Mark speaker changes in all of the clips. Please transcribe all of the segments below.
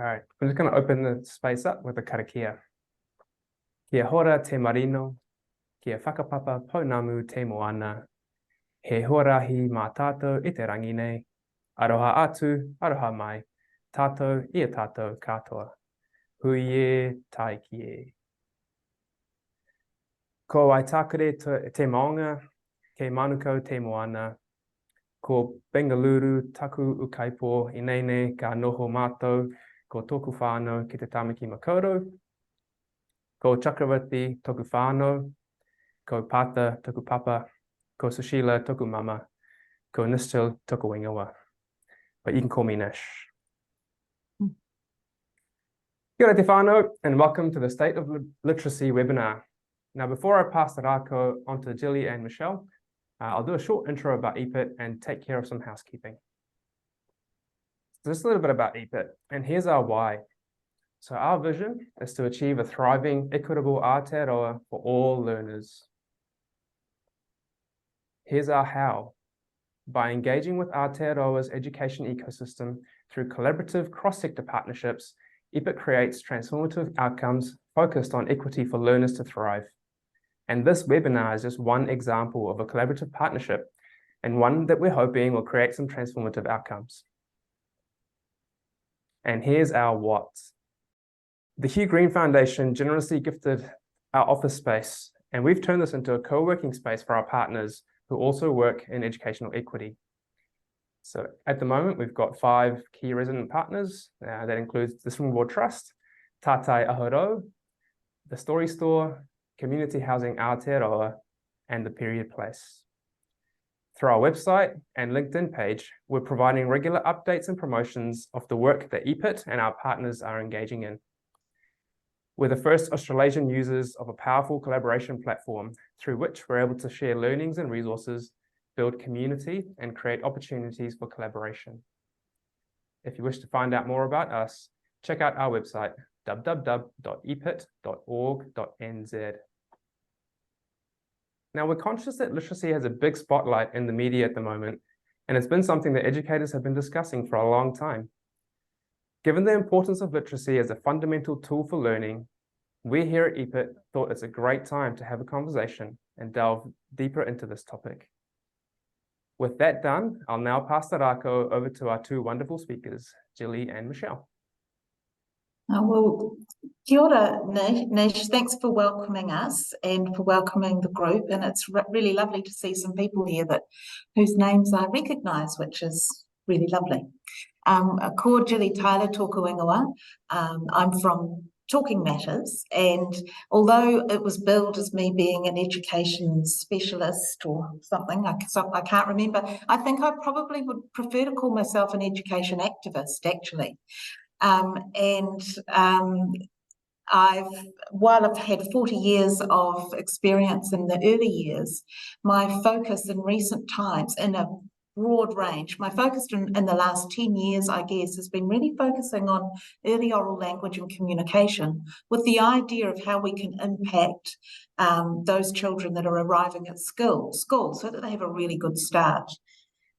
Speaker 1: All right, I'm just going to open the space up with a karakia. Kia hora te marino, kia whakapapa pounamu te moana, he huarahi mā tātou I te rangi nei, aroha atu, aroha mai, tātou ia tātou katoa, hui e tai ki e. Ko ai tākere te maonga, ke manukau te moana, ko Bengaluru taku ukaipo inene ka noho mātou, ko tōku whānau ki te Tāmaki Makaurau, ko Chakravarti toku whānau, ko Pata toku papa, ko Sushila toku mama, ko Nistil toku ingawa. But you can call me Nish. Kia ora te whānau, and welcome to the State of Literacy webinar. Now, before I pass the rāko on to Jilly and Michele, I'll do a short intro about EPIT and take care of some housekeeping. So just a little bit about EPIT, and here's our why. So our vision is to achieve a thriving, equitable Aotearoa for all learners. Here's our how. By engaging with Aotearoa's education ecosystem through collaborative cross-sector partnerships, EPIT creates transformative outcomes focused on equity for learners to thrive. And this webinar is just one example of a collaborative partnership, and one that we're hoping will create some transformative outcomes. And here's our what. The Hugh Green Foundation generously gifted our office space, and we've turned this into a co-working space for our partners who also work in educational equity. So at the moment, we've got 5 key resident partners. That includes the Swingboard Trust, Tātai Aotearoa, the Story Store, Community Housing Aotearoa, and the Period Place. Through our website and LinkedIn page, we're providing regular updates and promotions of the work that EPIT and our partners are engaging in. We're the first Australasian users of a powerful collaboration platform through which we're able to share learnings and resources, build community, and create opportunities for collaboration. If you wish to find out more about us, check out our website, www.epit.org.nz. Now, we're conscious that literacy has a big spotlight in the media at the moment, and it's been something that educators have been discussing for a long time. Given the importance of literacy as a fundamental tool for learning, we here at EPIT thought it's a great time to have a conversation and delve deeper into this topic. With that done, I'll now pass the rāko over to our 2 wonderful speakers, Jilly and Michele.
Speaker 2: Well, kia ora, Nish. Thanks for welcoming us and for welcoming the group. And it's really lovely to see some people here whose names I recognise, which is really lovely. Ko Jilly Tyler tōku ingoa. I'm from Talking Matters, and although it was billed as me being an education specialist or something, I can't remember, I think I probably would prefer to call myself an education activist, actually. While I've had 40 years of experience in the early years, my focus in recent times in a broad range, my focus in the last 10 years, I guess, has been really focusing on early oral language and communication with the idea of how we can impact those children that are arriving at school so that they have a really good start.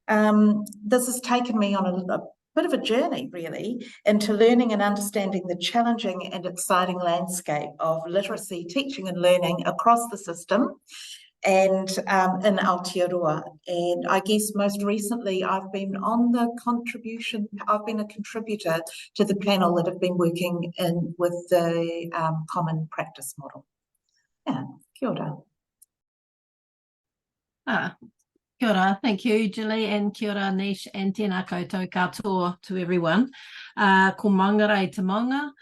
Speaker 2: This has taken me on a bit of a journey, really, into learning and understanding the challenging and exciting landscape of literacy, teaching and learning across the system and in Aotearoa. And I guess most recently I've been a contributor to the panel that have been working with the common practice model. Yeah, kia ora.
Speaker 3: Kia ora, thank you, Jilly, and kia ora, Nish, and tēnā koutou katoa to everyone. Ko mangarai te maunga,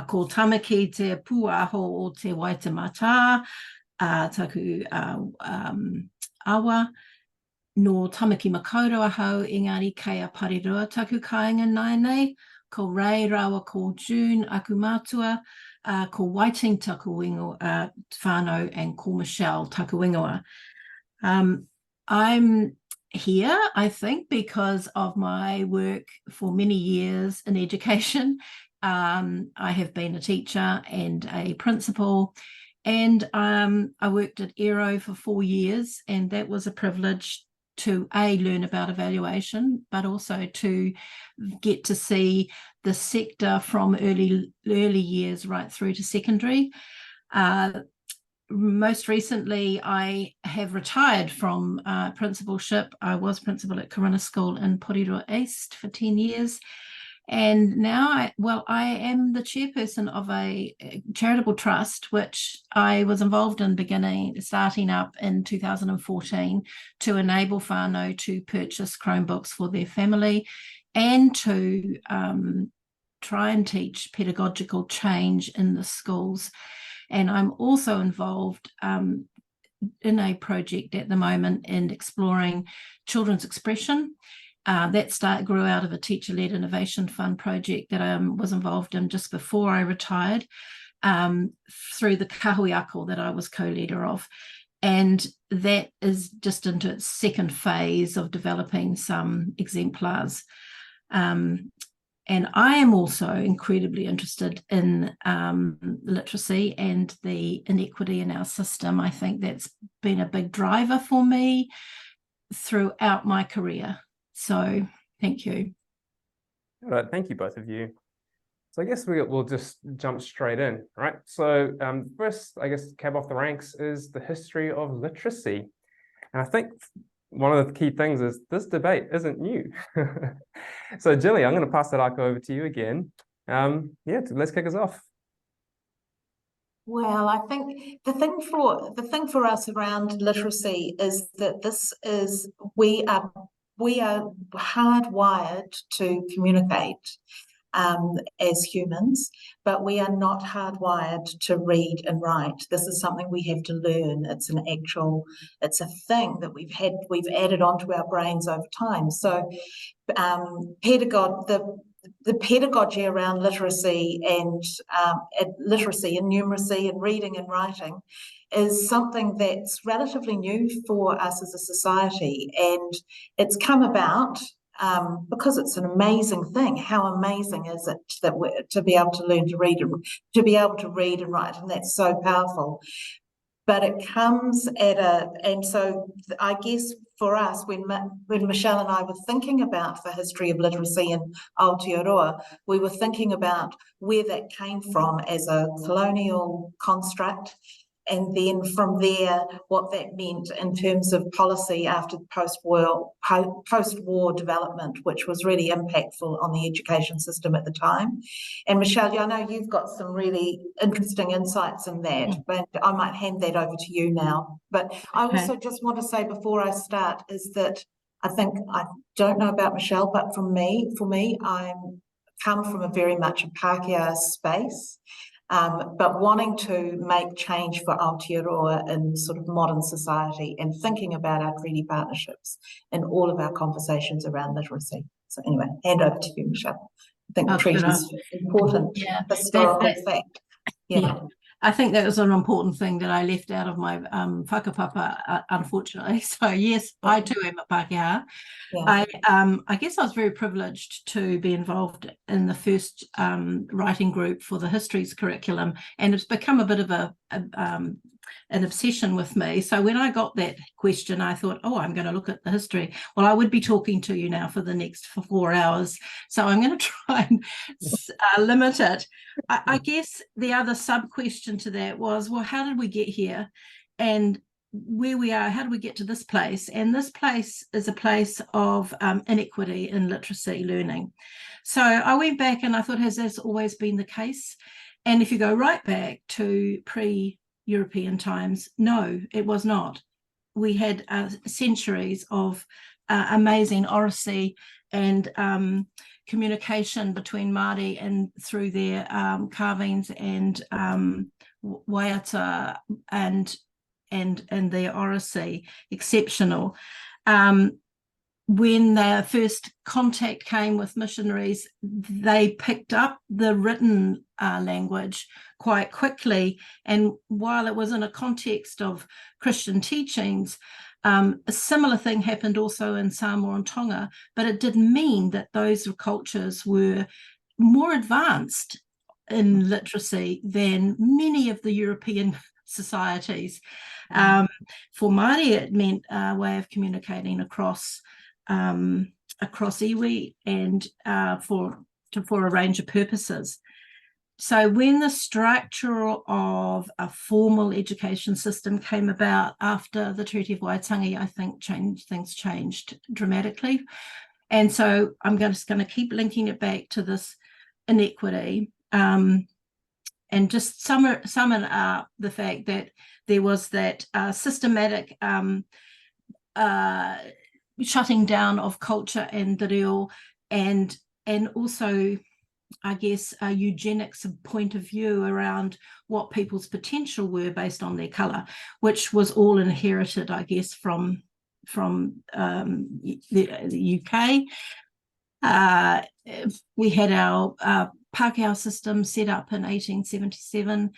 Speaker 3: ko tamaki te pūaho o te Waitemata, taku awa, no Tāmaki Makaurau ahau, engari kei a parirua taku kāinga nai nei, ko Ray rawa ko June aku mātua, ko Waiting taku ingoa whānau, and ko Michele taku ingoa. I'm here, I think, because of my work for many years in education. I have been a teacher and a principal, and I worked at Aero for 4 years, and that was a privilege to learn about evaluation, but also to get to see the sector from early years right through to secondary. Most recently, I have retired from principalship. I was principal at Corona School in Aotearoa East for 10 years. And now I am the chairperson of a charitable trust, which I was involved in starting up in 2014 to enable whānau to purchase Chromebooks for their family and to try and teach pedagogical change in the schools. And I'm also involved in a project at the moment in exploring children's expression. That grew out of a teacher-led innovation fund project that I was involved in just before I retired, through the kahui ako that I was co-leader of. And that is just into its second phase of developing some exemplars. And I am also incredibly interested in literacy and the inequity in our system. I think that's been a big driver for me throughout my career. So thank you.
Speaker 1: All right, thank you, both of you. So I guess we'll just jump straight in, right? So first, I guess, cab off the ranks is the history of literacy. And I think one of the key things is this debate isn't new. So Jilly, I'm going to pass that arc over to you again. Let's kick us off.
Speaker 2: Well, I think the thing for us around literacy is that we are hardwired to communicate as humans, but we are not hardwired to read and write. This is something we have to learn. It's a thing that we've added onto our brains over time. So the pedagogy around literacy and numeracy and reading and writing is something that's relatively new for us as a society, and it's come about because it's an amazing thing. How amazing is it to be able to learn to read and write, and that's so powerful. But it comes and so I guess for us, when Michele and I were thinking about the history of literacy in Aotearoa, we were thinking about where that came from as a colonial construct, and then from there, what that meant in terms of policy after the post-war development, which was really impactful on the education system at the time. And Michele, I know you've got some really interesting insights in that, but I might hand that over to you now. But I also just want to say before I start is that I don't know about Michele, but for me, I come from a very much a Pākehā space. But wanting to make change for Aotearoa in sort of modern society and thinking about our treaty partnerships and all of our conversations around literacy. So anyway, hand over to you, Michele. I think treaty is important historical fact.
Speaker 3: Yeah. I think that was an important thing that I left out of my whakapapa, unfortunately. So yes, I too am a Pākehā. Yeah. I guess I was very privileged to be involved in the first writing group for the histories curriculum, and it's become a bit of an obsession with me. So when I got that question, I thought, I'm going to look at the history. Well, I would be talking to you now for the next 4 hours, so I'm going to try and limit it. I guess the other sub-question to that was, well, how did we get here? And where we are, how do we get to this place? And this place is a place of inequity in literacy learning. So I went back and I thought, has this always been the case? And if you go right back to pre-European times, no, it was not. We had centuries of amazing oracy and communication between Māori and through their carvings and waiata and their oracy, exceptional. When their first contact came with missionaries, they picked up the written language quite quickly. And while it was in a context of Christian teachings, a similar thing happened also in Samoa and Tonga, but it didn't mean that those cultures were more advanced in literacy than many of the European societies. For Māori, it meant a way of communicating across iwi and for a range of purposes. So when the structure of a formal education system came about after the Treaty of Waitangi, I think things changed dramatically. And so I'm just going to keep linking it back to this inequity, and just summon up the fact that there was that systematic shutting down of culture and the reo, and also, I guess, a eugenics point of view around what people's potential were based on their colour, which was all inherited, I guess, from the UK. We had our Pākehā system set up in 1877.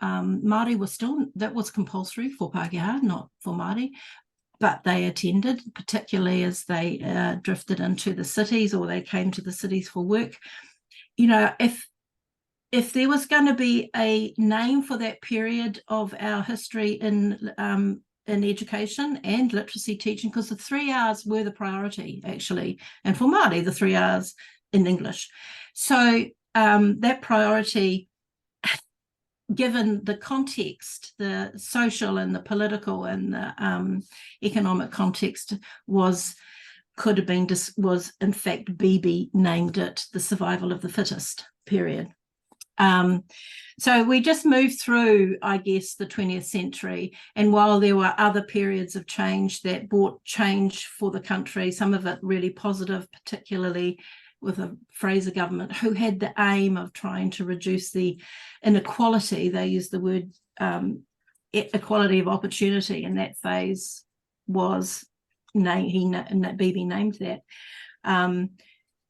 Speaker 3: Māori was that was compulsory for Pākehā, not for Māori, but they attended, particularly as they drifted into the cities or they came to the cities for work. You know, if there was going to be a name for that period of our history in education and literacy teaching, because the 3 R's were the priority, actually, and for Māori, the 3 R's in English. So that priority, given the context, the social and the political and the economic context, was in fact, Beebe named it the survival of the fittest period. So we just moved through, I guess, the 20th century, and while there were other periods of change that brought change for the country, some of it really positive, particularly with a Fraser government who had the aim of trying to reduce the inequality. They used the word equality of opportunity, and that phase was Beebe named that.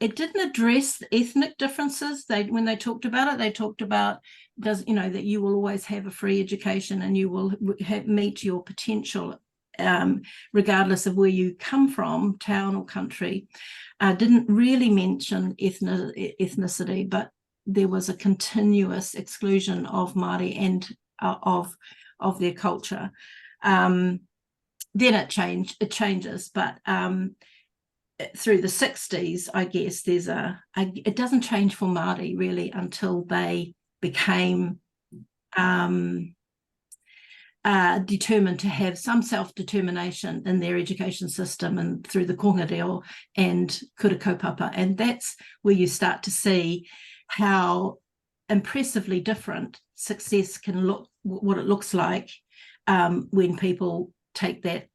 Speaker 3: It didn't address the ethnic differences. When they talked about it, they talked about that you will always have a free education and you will meet your potential regardless of where you come from, town or country. Didn't really mention ethnicity, but there was a continuous exclusion of Māori and of their culture. Then it changes, but through the 60s, I guess it doesn't change for Māori really until they became determined to have some self-determination in their education system, and through the konga reo and kura kaupapa. And that's where you start to see how impressively different success can look, what it looks like when people take that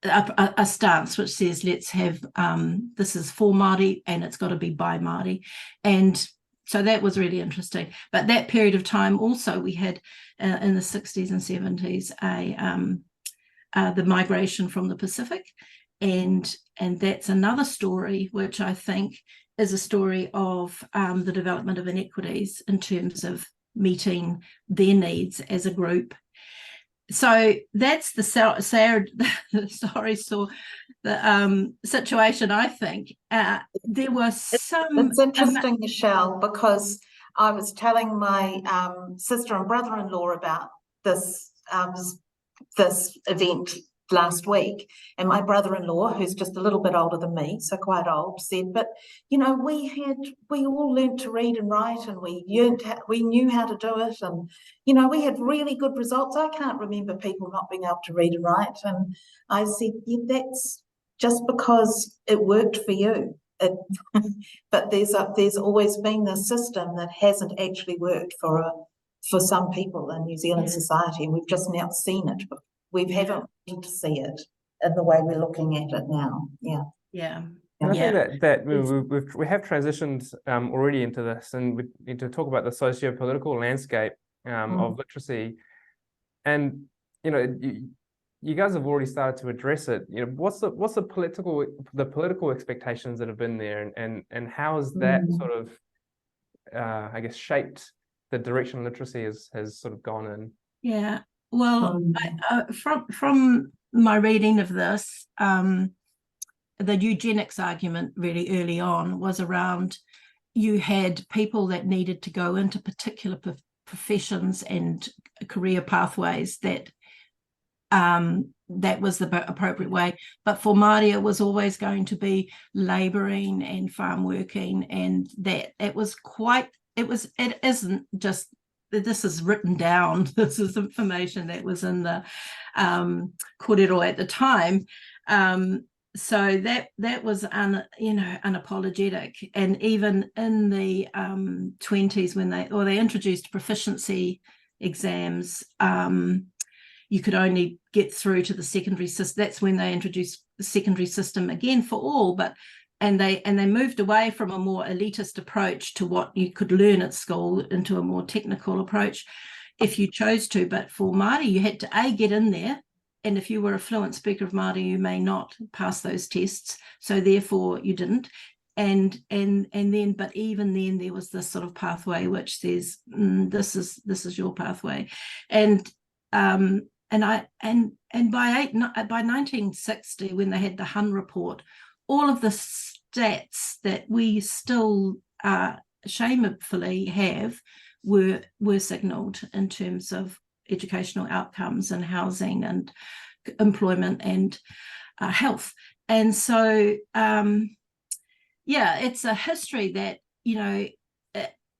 Speaker 3: a stance which says, let's have this is for Māori and it's got to be by Māori. And so that was really interesting. But that period of time also, we had in the 60s and 70s the migration from the Pacific, and that's another story which I think is a story of the development of inequities in terms of meeting their needs as a group. So that's the situation, I think. There was some...
Speaker 2: It's interesting, Michele, because I was telling my sister and brother-in-law about this event last week, and my brother-in-law, who's just a little bit older than me, so quite old, said, but we all learned to read and write, and we knew how to do it, and we had really good results. I can't remember people not being able to read and write. And I said, yeah, that's just because it worked for you. But there's always been this system that hasn't actually worked for some people in New Zealand society, and we've just now seen it. We haven't wanted to see it in the way we're looking at it now.
Speaker 3: Yeah.
Speaker 1: And I think that we have transitioned already into this, and we need to talk about the socio-political landscape of literacy. And you guys have already started to address it. What's the political expectations that have been there, and how has that sort of I guess shaped the direction literacy has sort of gone in?
Speaker 3: Yeah. Well, from my reading of this, the eugenics argument really early on was around, you had people that needed to go into particular professions and career pathways, that was the appropriate way. But for Māori, it was always going to be labouring and farm working, and that it isn't just, this is written down, this is information that was in the kōrero at the time. So that was unapologetic. And even in the 20s, when they introduced proficiency exams, you could only get through to the secondary system. That's when they introduced the secondary system again for all, and they moved away from a more elitist approach to what you could learn at school into a more technical approach if you chose to. But for Māori, you had to get in there, and if you were a fluent speaker of Māori, you may not pass those tests, so therefore you didn't. And then, but even then, there was this sort of pathway which says this is your pathway, and by 1960, when they had the Hun report, all of the stats that we still shamefully have were signalled in terms of educational outcomes and housing and employment and health. And so, it's a history that,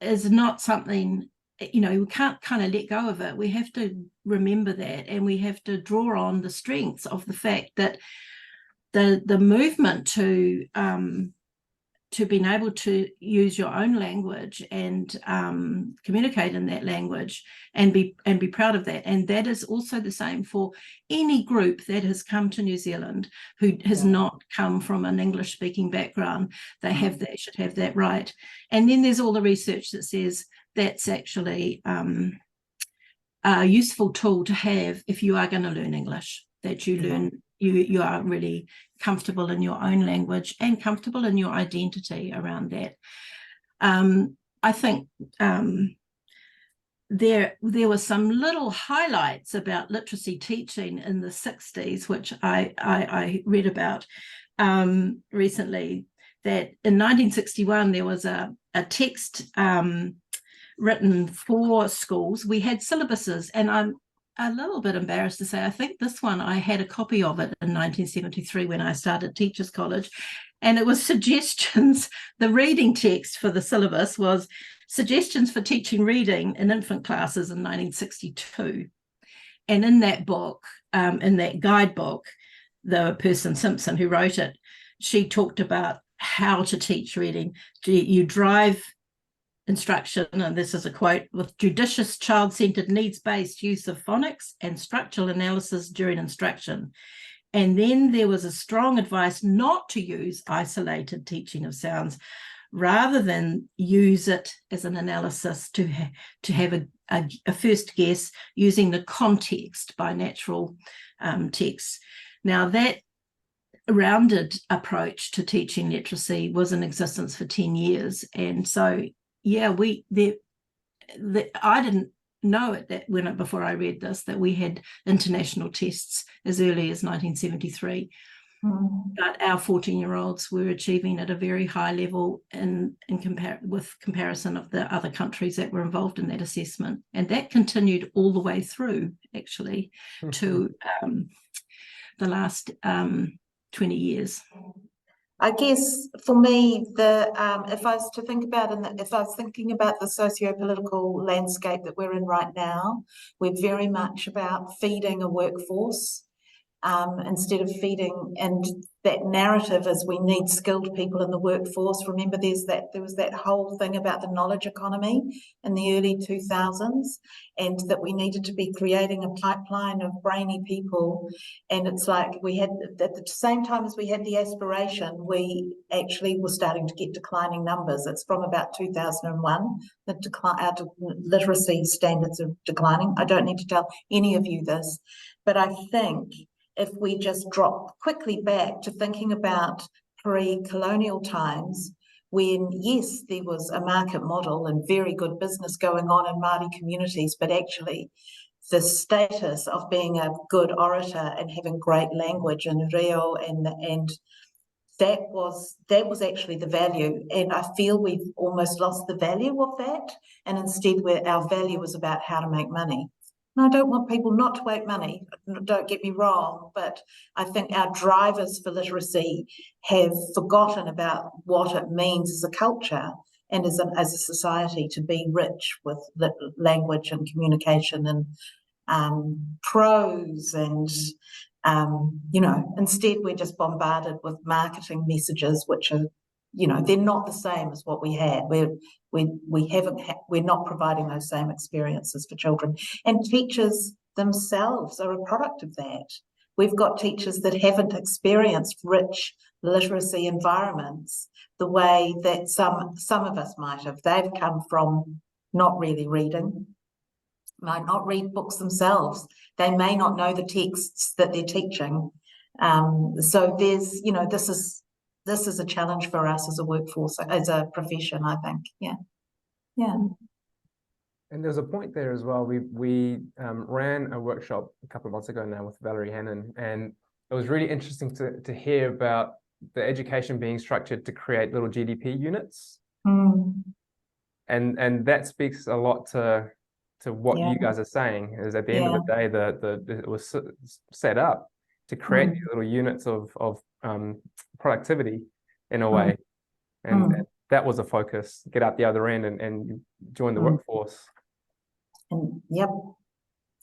Speaker 3: is not something, we can't kind of let go of it. We have to remember that, and we have to draw on the strengths of the fact that the movement to being able to use your own language and communicate in that language and be proud of that. And that is also the same for any group that has come to New Zealand who has not come from an English speaking background. They should have that right. And then there's all the research that says that's actually a useful tool to have if you are going to learn English, that you learn, you are really comfortable in your own language and comfortable in your identity around that. I think there were some little highlights about literacy teaching in the 60s, which I read about recently, that in 1961 there was a text written for schools. We had syllabuses, and I'm a little bit embarrassed to say, I think this one, I had a copy of it in 1973 when I started Teachers College, and it was suggestions. The reading text for the syllabus was suggestions for teaching reading in infant classes in 1962. And in that book, in that guidebook, the person, Simpson, who wrote it, she talked about how to teach reading. You drive instruction, and this is a quote, with judicious, child-centered, needs-based use of phonics and structural analysis during instruction. And then there was a strong advice not to use isolated teaching of sounds, rather than use it as an analysis to have a first guess using the context by natural texts. Now, that rounded approach to teaching literacy was in existence for 10 years. And so, I didn't know it before I read this, that we had international tests as early as 1973. But our 14-year-olds were achieving at a very high level with comparison of the other countries that were involved in that assessment. And that continued all the way through, actually, to the last 20 years.
Speaker 2: I guess for me, if I was thinking about the socio-political landscape that we're in right now, we're very much about feeding a workforce instead of feeding, and that narrative is we need skilled people in the workforce. Remember, there was that whole thing about the knowledge economy in the early 2000s, and that we needed to be creating a pipeline of brainy people. And it's like we had, at the same time as we had the aspiration, we actually were starting to get declining numbers. It's from about 2001 that our literacy standards are declining. I don't need to tell any of you this, but I think if we just drop quickly back to thinking about pre-colonial times, when, yes, there was a market model and very good business going on in Māori communities, but actually the status of being a good orator and having great language and reo and that was actually the value, and I feel we've almost lost the value of that, and instead our value is about how to make money. And I don't want people not to make money, don't get me wrong, but I think our drivers for literacy have forgotten about what it means as a culture and as a society to be rich with language and communication and prose and instead we're just bombarded with marketing messages which are, they're not the same as what we had. We're not providing those same experiences for children, and teachers themselves are a product of that. We've got teachers that haven't experienced rich literacy environments the way that some of us might have. They've come from not really reading, might not read books themselves. They may not know the texts that they're teaching. So there's, this is a challenge for us as a workforce, as a profession, I think. Yeah.
Speaker 1: And there's a point there as well. We ran a workshop a couple of months ago now with Valerie Hannon, and it was really interesting to hear about the education being structured to create little GDP units. And that speaks a lot to what you guys are saying, is at the end of the day, it was set up to create these little units of productivity in a way. And that was a focus, get out the other end and join the workforce.
Speaker 2: Yep,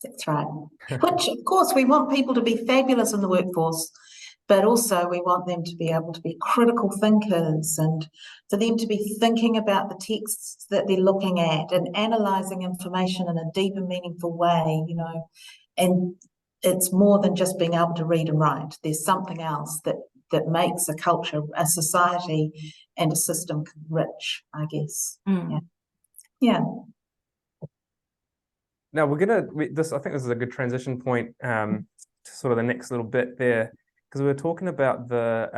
Speaker 2: that's right. Which, of course, we want people to be fabulous in the workforce, but also we want them to be able to be critical thinkers and for them to be thinking about the texts that they're looking at and analysing information in a deep and meaningful way, and it's more than just being able to read and write. There's something else that makes a culture, a society and a system rich, I guess. Yeah.
Speaker 1: Now I think this is a good transition point to sort of the next little bit there, because we were talking about the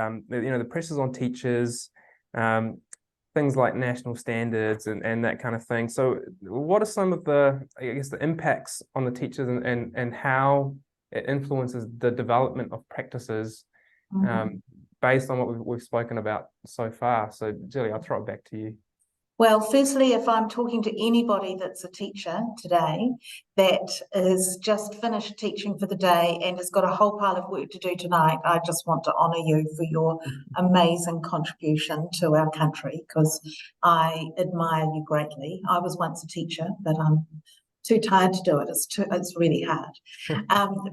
Speaker 1: pressures on teachers, things like national standards and that kind of thing. So what are some of the impacts on the teachers and how it influences the development of practices based on what we've spoken about so far? So Jilly, I'll throw it back to you.
Speaker 2: Well, firstly, if I'm talking to anybody that's a teacher today that has just finished teaching for the day and has got a whole pile of work to do tonight, I just want to honour you for your amazing contribution to our country, because I admire you greatly. I was once a teacher, but I'm too tired to do it. It's really hard.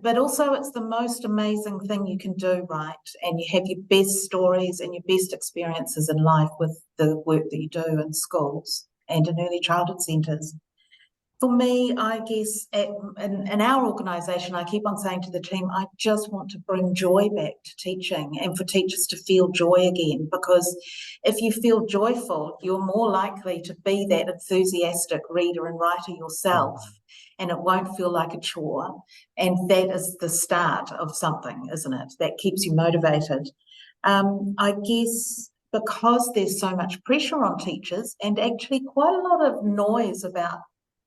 Speaker 2: But also it's the most amazing thing you can do, right? And you have your best stories and your best experiences in life with the work that you do in schools and in early childhood centres. For me, I guess in our organisation, I keep on saying to the team, I just want to bring joy back to teaching and for teachers to feel joy again, because if you feel joyful, you're more likely to be that enthusiastic reader and writer yourself, and it won't feel like a chore. And that is the start of something, isn't it? That keeps you motivated. I guess because there's so much pressure on teachers and actually quite a lot of noise about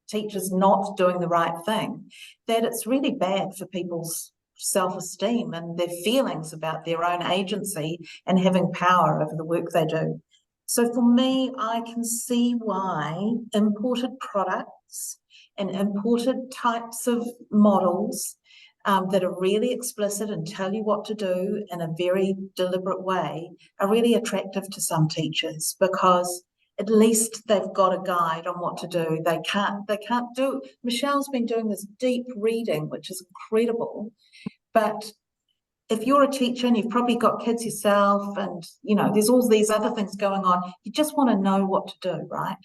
Speaker 2: teachers not doing the right thing, that it's really bad for people's self-esteem and their feelings about their own agency and having power over the work they do. So for me, I can see why imported products and imported types of models that are really explicit and tell you what to do in a very deliberate way are really attractive to some teachers, because at least they've got a guide on what to do. They can't do. Michele's been doing this deep reading, which is incredible. But if you're a teacher and you've probably got kids yourself and, there's all these other things going on, you just want to know what to do, right?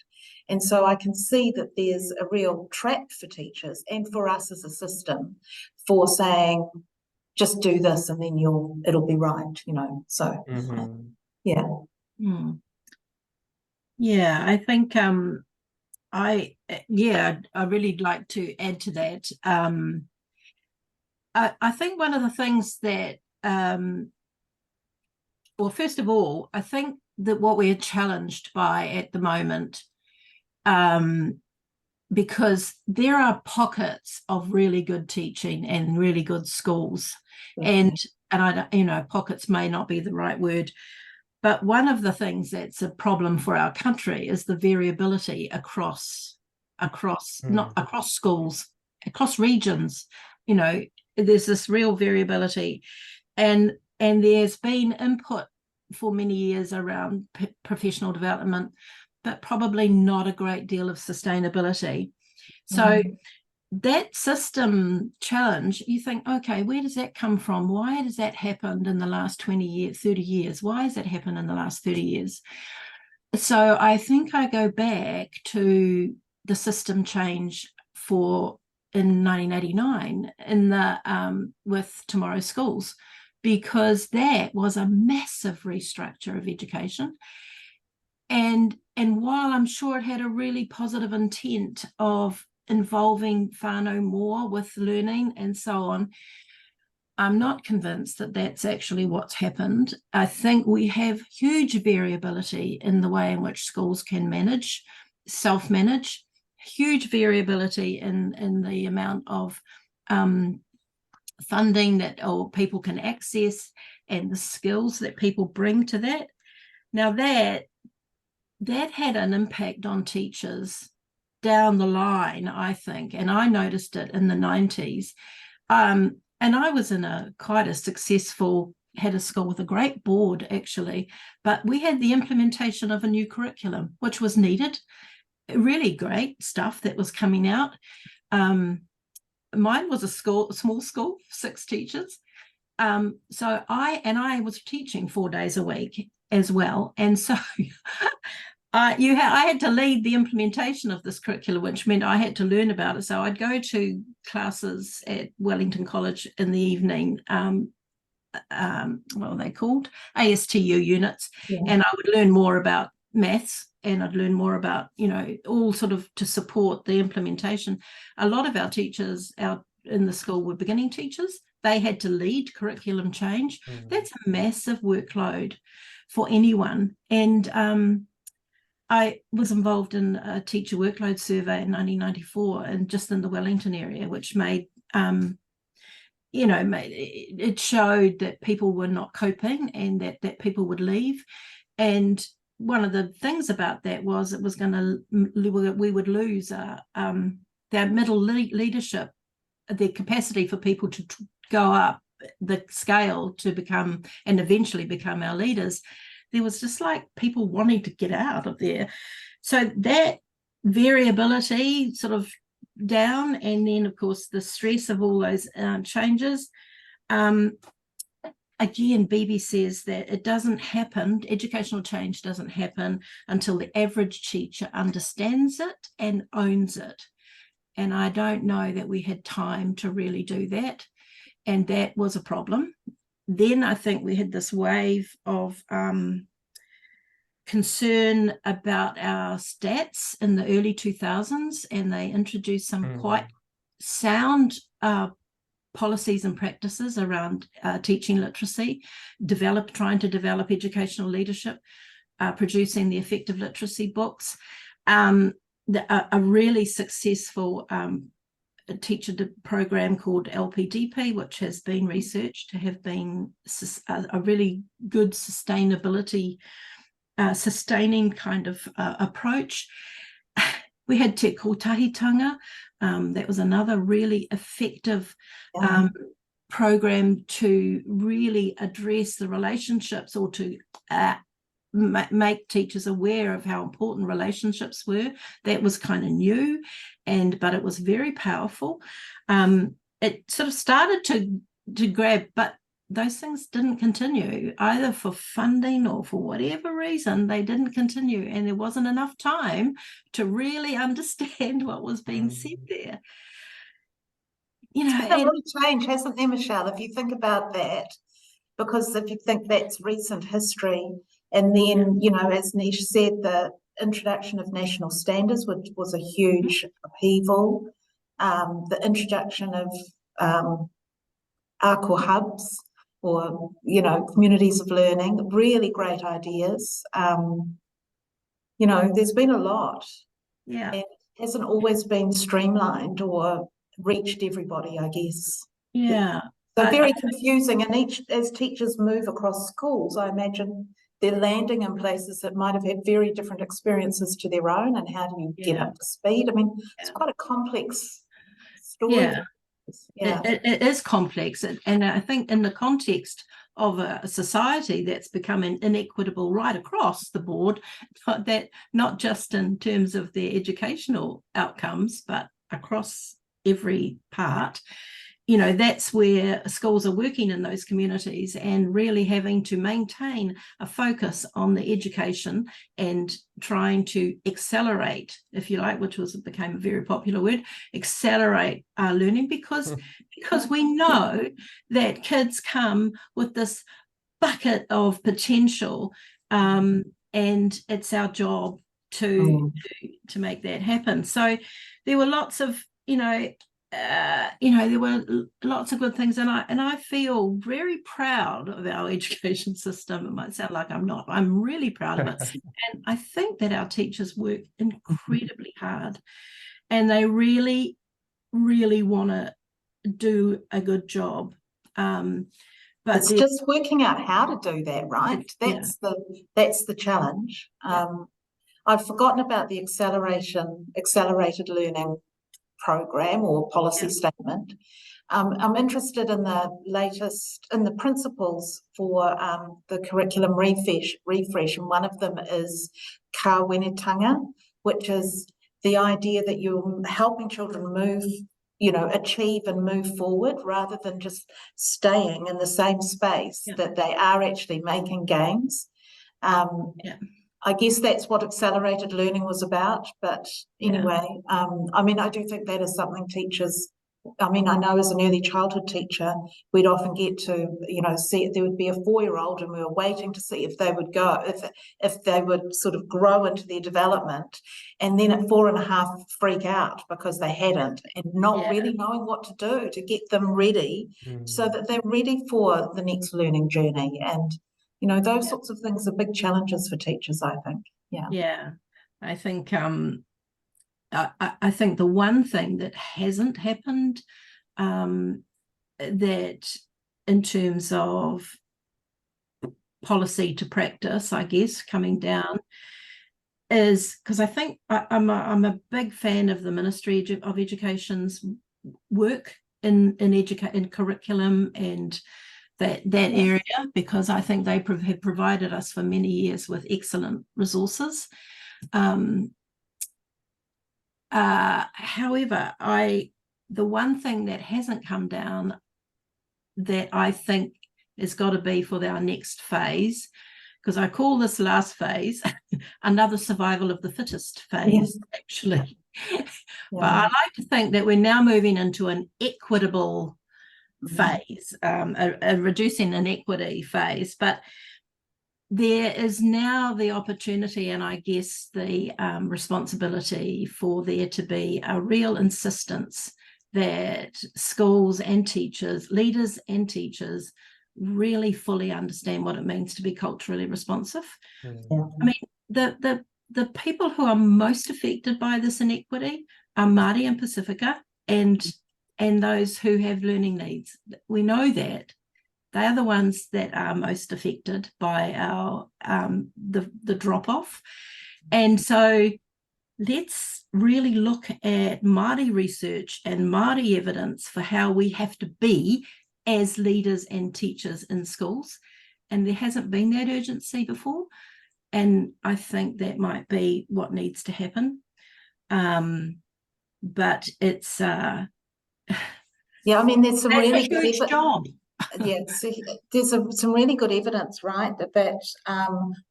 Speaker 2: And so I can see that there's a real trap for teachers and for us as a system for saying, just do this and then it'll be right, So, yeah.
Speaker 3: Yeah, I think I really like to add to that. I think one of the things that well, first of all, I think that what we're challenged by at the moment, because there are pockets of really good teaching and really good schools, and and I don't, you know, pockets may not be the right word, but one of the things that's a problem for our country is the variability across not across schools, across regions. You know, there's this real variability, and there's been input for many years around professional development, but probably not a great deal of sustainability. So that system challenge, you think, okay, where does that come from? Why has that happened in the last 20 years, 30 years? Why has that happened in the last 30 years? So I think I go back to the system change in 1989 in the with Tomorrow's Schools, because that was a massive restructure of education. And while I'm sure it had a really positive intent of involving whānau more with learning and so on, I'm not convinced that that's actually what's happened. I think we have huge variability in the way in which schools can manage, self-manage, huge variability in the amount of funding that people can access and the skills that people bring to that. Now that had an impact on teachers down the line, I think, and I noticed it in the 90s. And I was in quite a successful, had a school with a great board, actually, but we had the implementation of a new curriculum, which was needed. Really great stuff that was coming out. Mine was a small school, 6 teachers. So I was teaching 4 days a week as well. And so I had to lead the implementation of this curriculum, which meant I had to learn about it. So I'd go to classes at Wellington College in the evening, what are they called? ASTU units. Yeah. And I would learn more about maths, and I'd learn more about, you know, all sort of to support the implementation. A lot of our teachers out in the school were beginning teachers. They had to lead curriculum change. That's a massive workload for anyone. And I was involved in a teacher workload survey in 1994, and just in the Wellington area, which made, it showed that people were not coping and that people would leave. And one of the things about that was we would lose their middle leadership, their capacity for people to go up the scale to become and eventually become our leaders. There was just like people wanting to get out of there. So that variability sort of down, and then of course the stress of all those changes. Again, Bibi says that it doesn't happen, educational change doesn't happen until the average teacher understands it and owns it. And I don't know that we had time to really do that. And that was a problem. Then I think we had this wave of concern about our stats in the early 2000s, and they introduced some quite sound policies and practices around teaching literacy, trying to develop educational leadership, producing the effective literacy books, a really successful teacher program called LPDP, which has been researched to have been a really good sustainability, sustaining kind of approach. We had Te Kotahitanga. That was another really effective program to really address the relationships, or to make teachers aware of how important relationships were. That was kind of new, but it was very powerful. It sort of started to grab, but those things didn't continue, either for funding or for whatever reason. They didn't continue, and there wasn't enough time to really understand what was being said there. You know,
Speaker 2: it's been a lot of change, hasn't there, Michele, if you think about that? Because if you think that's recent history, and then, you know, as Nish said, the introduction of national standards, which was a huge upheaval, the introduction of ARC or hubs, or, you know, communities of learning, really great ideas. You know, there's been a lot.
Speaker 3: Yeah.
Speaker 2: And it hasn't always been streamlined or reached everybody, I guess.
Speaker 3: Yeah.
Speaker 2: So very confusing, and as teachers move across schools, I imagine they're landing in places that might have had very different experiences to their own, and how do you get up to speed? I mean, it's quite a complex story.
Speaker 3: Yeah, it is complex, and I think in the context of a society that's becoming inequitable right across the board, not just in terms of their educational outcomes, but across every part, that's where schools are working in those communities and really having to maintain a focus on the education and trying to accelerate, if you like, which became a very popular word, accelerate our learning, because we know that kids come with this bucket of potential, and it's our job to make that happen. So there were lots of there were lots of good things, and I feel very proud of our education system. It might sound like I'm not. I'm really proud of it, and I think that our teachers work incredibly hard, and they really, really want to do a good job. But
Speaker 2: it's just working out how to do that, right? That's the challenge. I've forgotten about the accelerated learning program or policy statement. I'm interested in the principles for the curriculum refresh, and one of them is ka wenetanga, which is the idea that you're helping children move, achieve and move forward, rather than just staying in the same space, that they are actually making gains. I guess that's what accelerated learning was about. But anyway, I do think that is something teachers, I know as an early childhood teacher, we'd often get to, see there would be a 4-year-old and we were waiting to see if they would go, if they would sort of grow into their development, and then at 4.5 freak out because they hadn't, and not really knowing what to do to get them ready so that they're ready for the next learning journey. And those sorts of things are big challenges for teachers, I think.
Speaker 3: I think I think the one thing that hasn't happened, that in terms of policy to practice, I guess, coming down, is because I think I'm a big fan of the Ministry of Education's work in curriculum and that area, because I think they have provided us for many years with excellent resources. However, the one thing that hasn't come down that I think has got to be for our next phase, because I call this last phase another survival of the fittest phase, actually. But I like to think that we're now moving into an equitable phase, a reducing inequity phase, but there is now the opportunity, and I guess the responsibility, for there to be a real insistence that schools and teachers, leaders and teachers, really fully understand what it means to be culturally responsive. The people who are most affected by this inequity are Māori and Pacifica, and those who have learning needs. We know that they are the ones that are most affected by our the drop-off. And so let's really look at Māori research and Māori evidence for how we have to be as leaders and teachers in schools. And there hasn't been that urgency before. And I think that might be what needs to happen. But it's
Speaker 2: there's some really
Speaker 3: good huge job.
Speaker 2: There's some really good evidence, right, that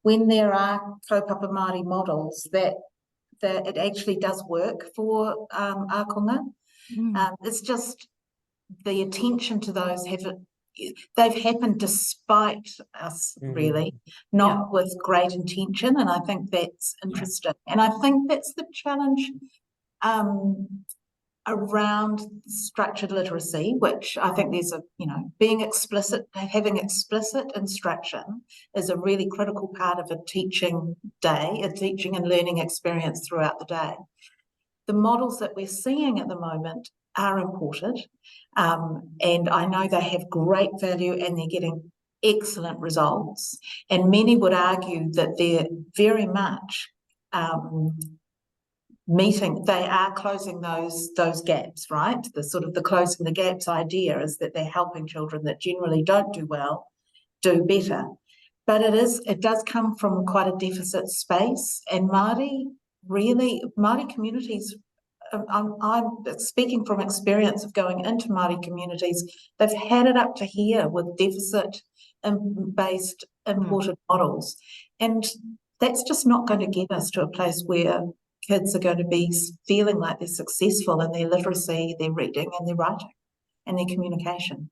Speaker 2: when there are kaupapa Māori models, that it actually does work for ākonga. It's just the attention to those they've happened despite us, really, not with great intention, and I think that's interesting. And I think that's the challenge around structured literacy, which I think there's being explicit, having explicit instruction is a really critical part of a teaching and learning experience throughout the day. The models that we're seeing at the moment are imported, and I know they have great value and they're getting excellent results. And many would argue that they're very much they are closing those gaps, right? The sort of the closing the gaps idea is that they're helping children that generally don't do well do better. But it does come from quite a deficit space, and Māori communities, I'm speaking from experience of going into Māori communities, they've had it up to here with deficit-based imported models. And that's just not going to get us to a place where kids are going to be feeling like they're successful in their literacy, their reading and their writing and their communication.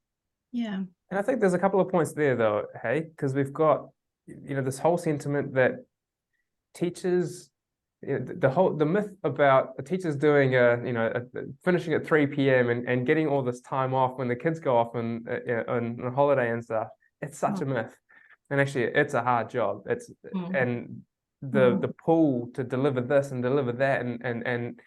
Speaker 3: Yeah.
Speaker 1: And I think there's a couple of points there though, hey, because we've got, this whole sentiment that teachers, the myth about the teachers doing finishing at 3 p.m. and getting all this time off when the kids go off on holiday and stuff, it's such a myth. And actually it's a hard job. And the pull to deliver this and deliver that and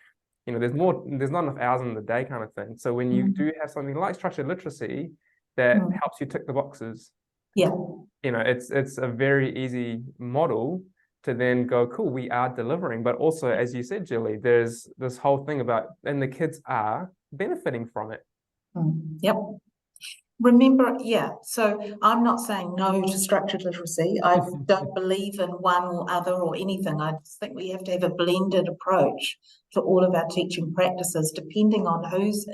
Speaker 1: there's not enough hours in the day kind of thing. So when you do have something like structured literacy that helps you tick the boxes, it's a very easy model to then go, cool, we are delivering. But also, as you said, Jilly, there's this whole thing about, and the kids are benefiting from it.
Speaker 2: Yep. Remember, so I'm not saying no to structured literacy. I don't believe in one or other or anything. I just think we have to have a blended approach to all of our teaching practices, depending on who's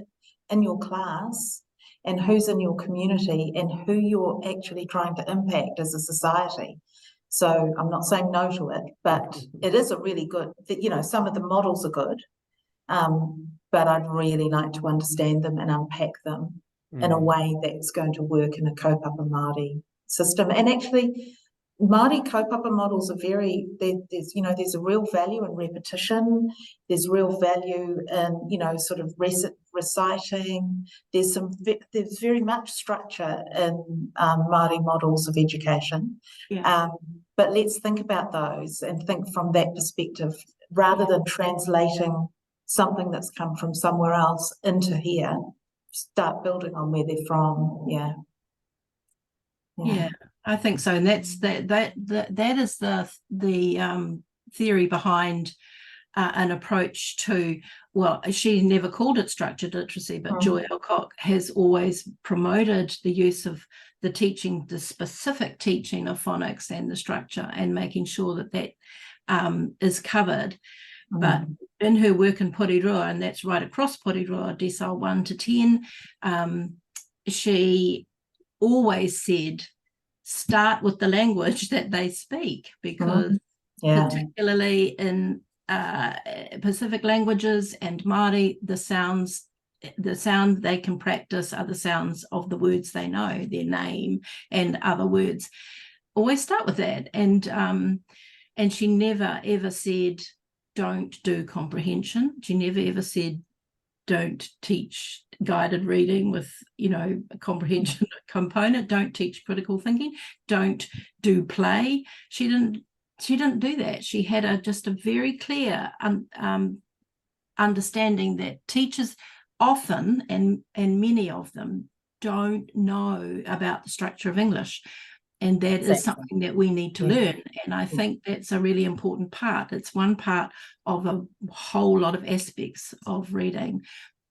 Speaker 2: in your class and who's in your community and who you're actually trying to impact as a society. So I'm not saying no to it, but it is a really good, some of the models are good, but I'd really like to understand them and unpack them in a way that's going to work in a kaupapa Māori system. And actually, Māori kaupapa models are there's a real value in repetition. There's real value in, sort of reciting. There's very much structure in Māori models of education.
Speaker 3: Yeah.
Speaker 2: But let's think about those and think from that perspective rather than translating something that's come from somewhere else into here. Start building on where they're from.
Speaker 3: Yeah, I think so, and that is the theory behind an approach to, well, she never called it structured literacy, but Joy Alcock has always promoted the use of the specific teaching of phonics and the structure and making sure that is covered. But in her work in Porirua, and that's right across Porirua, decile 1 to 10, she always said, start with the language that they speak, because particularly in Pacific languages and Māori, the sound they can practice are the sounds of the words they know, their name and other words. Always start with that. And she never ever said, don't do comprehension. She never ever said, don't teach guided reading with, a comprehension component. Don't teach critical thinking. Don't do play. She didn't do that. She had just a very clear understanding that teachers often, and many of them, don't know about the structure of English. And that is something that we need to learn. And I think that's a really important part. It's one part of a whole lot of aspects of reading.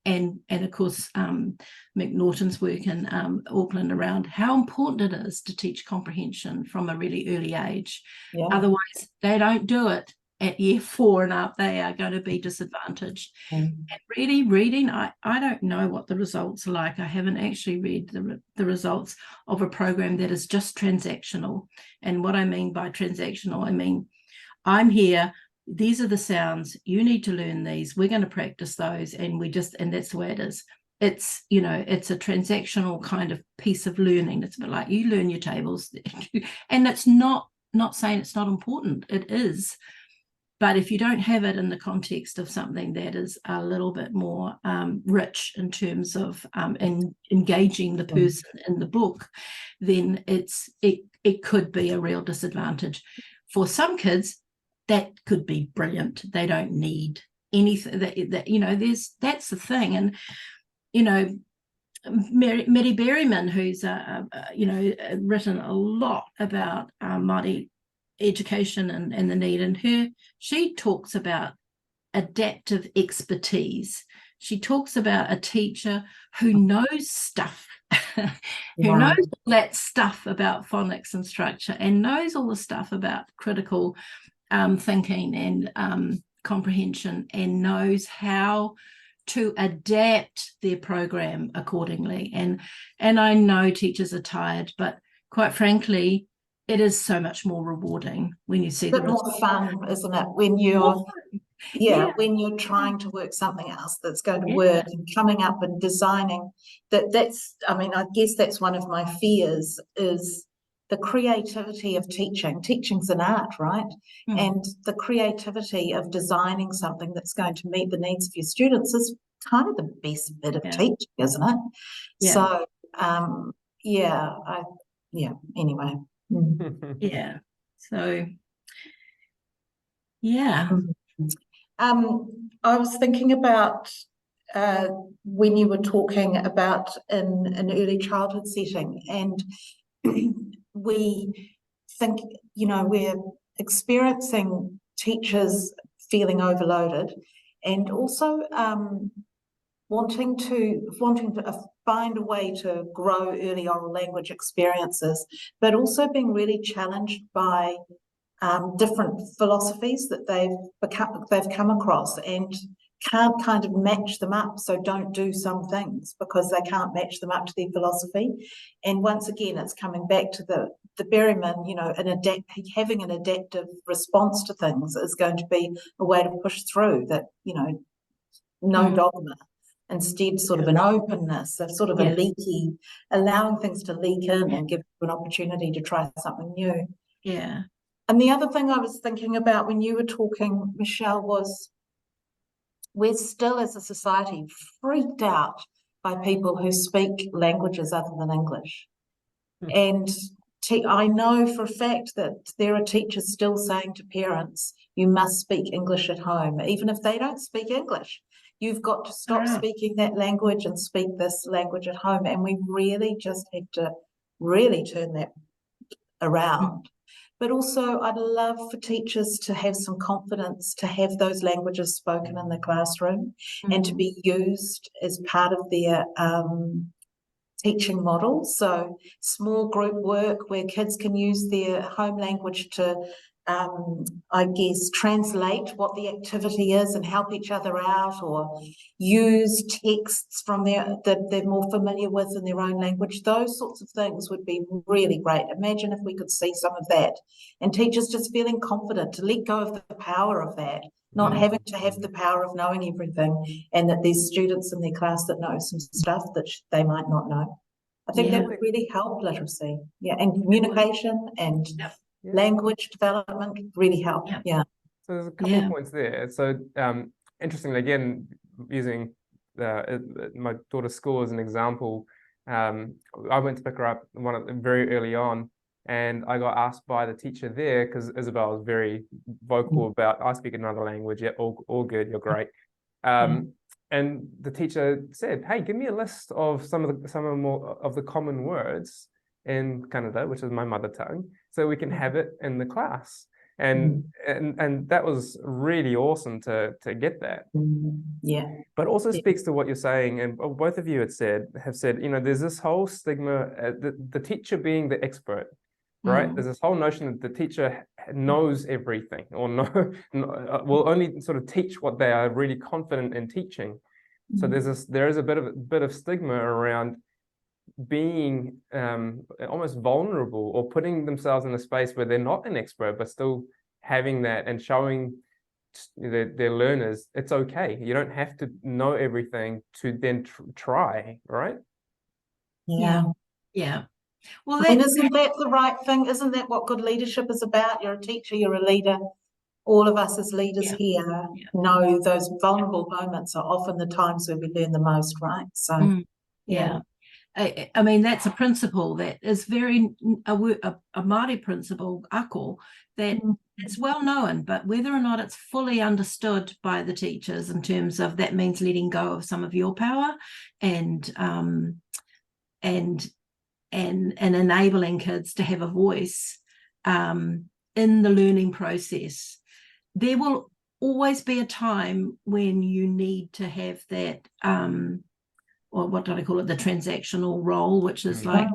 Speaker 3: And of course, Mick Norton's work in Auckland around how important it is to teach comprehension from a really early age. Yeah. Otherwise, they don't do it at year 4 and up. They are going to be disadvantaged. And really reading, I don't know what the results are like. I haven't actually read the results of a program that is just transactional. And what I mean by transactional, I mean, I'm here, these are the sounds, you need to learn these, we're going to practice those, and that's the way it is. It's, it's a transactional kind of piece of learning. It's a bit like you learn your tables, and it's not saying it's not important, it is. But if you don't have it in the context of something that is a little bit more rich in terms of engaging the person in the book, then it could be a real disadvantage. For some kids, that could be brilliant. They don't need anything. That's the thing. And you know, Mary Berryman, who's written a lot about Māori education and the need, and she talks about adaptive expertise. She talks about a teacher who knows stuff, who knows all that stuff about phonics and structure, and knows all the stuff about critical thinking and comprehension, and knows how to adapt their program accordingly. And I know teachers are tired, but quite frankly, it is so much more rewarding when you see
Speaker 2: a bit more fun, isn't it? When you're when you're trying to work something else that's going to work, and coming up and designing that's I mean, I guess that's one of my fears, is the creativity of teaching. Teaching's an art, right? And the creativity of designing something that's going to meet the needs of your students is kind of the best bit of teaching, isn't it? So anyway.
Speaker 3: So
Speaker 2: I was thinking about when you were talking about in an early childhood setting, and we think, we're experiencing teachers feeling overloaded, and also wanting to find a way to grow early oral language experiences, but also being really challenged by different philosophies that they've come across, and can't kind of match them up, so don't do some things because they can't match them up to their philosophy. And once again, it's coming back to the Berryman, having an adaptive response to things is going to be a way to push through that, no dogma, instead sort of an openness, a sort of a leaky, allowing things to leak in and give you an opportunity to try something new. And the other thing I was thinking about when you were talking, Michele, was we're still as a society freaked out by people who speak languages other than English. And I know for a fact that there are teachers still saying to parents, you must speak English at home, even if they don't speak English. You've got to stop speaking that language and speak this language at home. And we really just have to really turn that around. But also, I'd love for teachers to have some confidence to have those languages spoken in the classroom and to be used as part of their teaching model. So small group work where kids can use their home language to, translate what the activity is and help each other out, or use texts from that they're more familiar with in their own language. Those sorts of things would be really great. Imagine if we could see some of that, and teachers just feeling confident to let go of the power of that, not having to have the power of knowing everything, and that there's students in their class that know some stuff that they might not know. I think that would really help literacy, and communication and language development really help. So
Speaker 1: there's a couple of points there. So interestingly, again, using my daughter's school as an example, I went to pick her up very early on, and I got asked by the teacher there, because Isabel was very vocal about, I speak another language, all good, you're great. And the teacher said, hey, give me a list of some more of the common words in Kannada, which is my mother tongue, so we can have it in the class. And that was really awesome to get that. But also speaks to what you're saying, and both of you have said, there's this whole stigma, the teacher being the expert, right? There's this whole notion that the teacher knows everything, or will only sort of teach what they are really confident in teaching. So there is a bit of stigma around being almost vulnerable, or putting themselves in a space where they're not an expert, but still having that and showing their learners it's okay. You don't have to know everything to then try, right?
Speaker 2: Well, and isn't that the right thing? Isn't that what good leadership is about? You're a teacher, you're a leader. All of us as leaders here know those vulnerable moments are often the times where we learn the most, right? So
Speaker 3: I mean, that's a principle that is very a Māori principle, ako, that it's well known, but whether or not it's fully understood by the teachers in terms of that means letting go of some of your power and enabling kids to have a voice in the learning process. There will always be a time when you need to have that or what do I call it, the transactional role, which is like,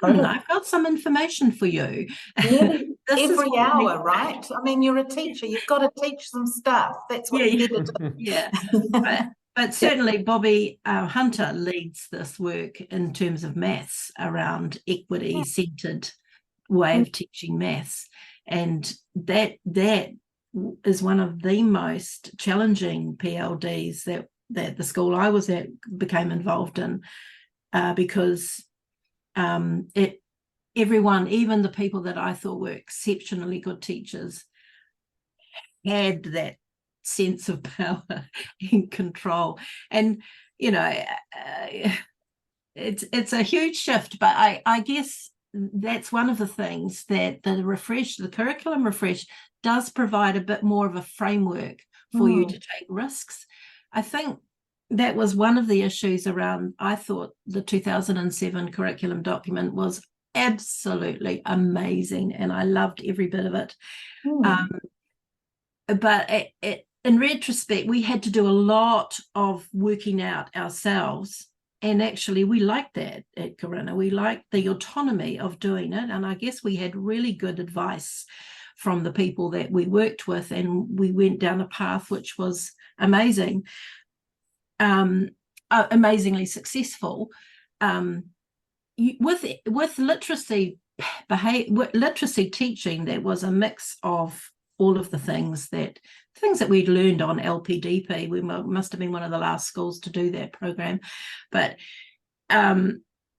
Speaker 3: I've got some information for you.
Speaker 2: Every hour, right? I mean, you're a teacher, you've got to teach them stuff. That's what you need to do.
Speaker 3: Yeah. But certainly Bobby Hunter leads this work in terms of maths around equity-centred way of teaching maths. And that is one of the most challenging PLDs that the school I was at became involved in, because everyone, even the people that I thought were exceptionally good teachers, had that sense of power and control. And, you know, it's a huge shift, but I guess that's one of the things that the curriculum refresh does provide a bit more of a framework for you to take risks. I think that was one of the issues around, I thought the 2007 curriculum document was absolutely amazing and I loved every bit of it. But in retrospect, we had to do a lot of working out ourselves. And actually, we liked that at Corona. We liked the autonomy of doing it. And I guess we had really good advice from the people that we worked with. And we went down a path which was amazing, amazingly successful. With literacy teaching, there was a mix of all of the things that we'd learned on LPDP. We must have been one of the last schools to do that program, but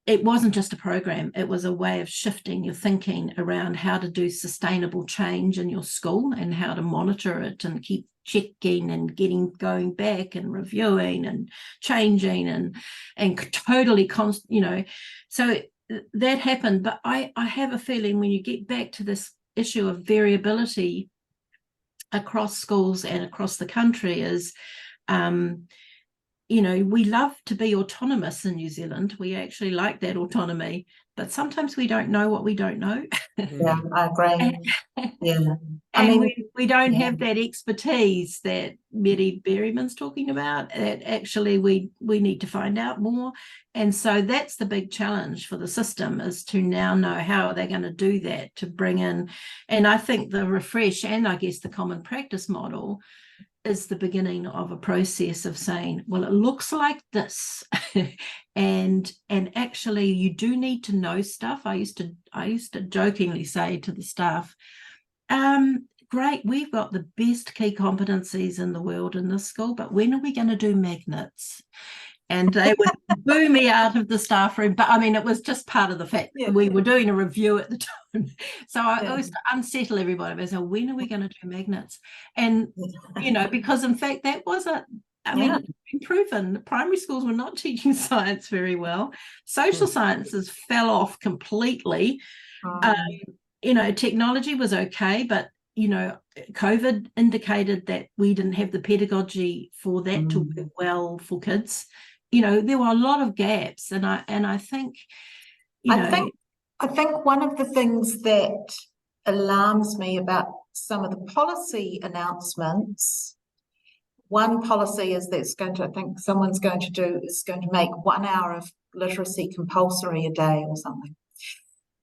Speaker 3: it wasn't just a program. It was a way of shifting your thinking around how to do sustainable change in your school and how to monitor it and keep checking and going back and reviewing and changing and totally so that happened. But I have a feeling when you get back to this issue of variability across schools and across the country is, we love to be autonomous in New Zealand. We actually like that autonomy, but sometimes we don't know what we don't know.
Speaker 2: Yeah, I agree. Yeah.
Speaker 3: We don't have that expertise that Mary Berryman's talking about. That actually we need to find out more. And so that's the big challenge for the system, is to now know how are they going to do that, to bring in. And I think the refresh and I guess the common practice model is the beginning of a process of saying, well, it looks like this. and actually you do need to know stuff. I used to jokingly say to the staff, great, we've got the best key competencies in the world in this school, but when are we going to do magnets? And they would boo me out of the staff room. But I mean, it was just part of the fact that we were doing a review at the time. So I always unsettle everybody by saying, when are we going to do magnets? And, because in fact, that was it's been proven. Primary schools were not teaching science very well. Social sciences fell off completely. Technology was okay, but COVID indicated that we didn't have the pedagogy for that to work well for kids. There were a lot of gaps, and I think,
Speaker 2: I think one of the things that alarms me about some of the policy announcements, one policy is someone's going to make 1 hour of literacy compulsory a day or something.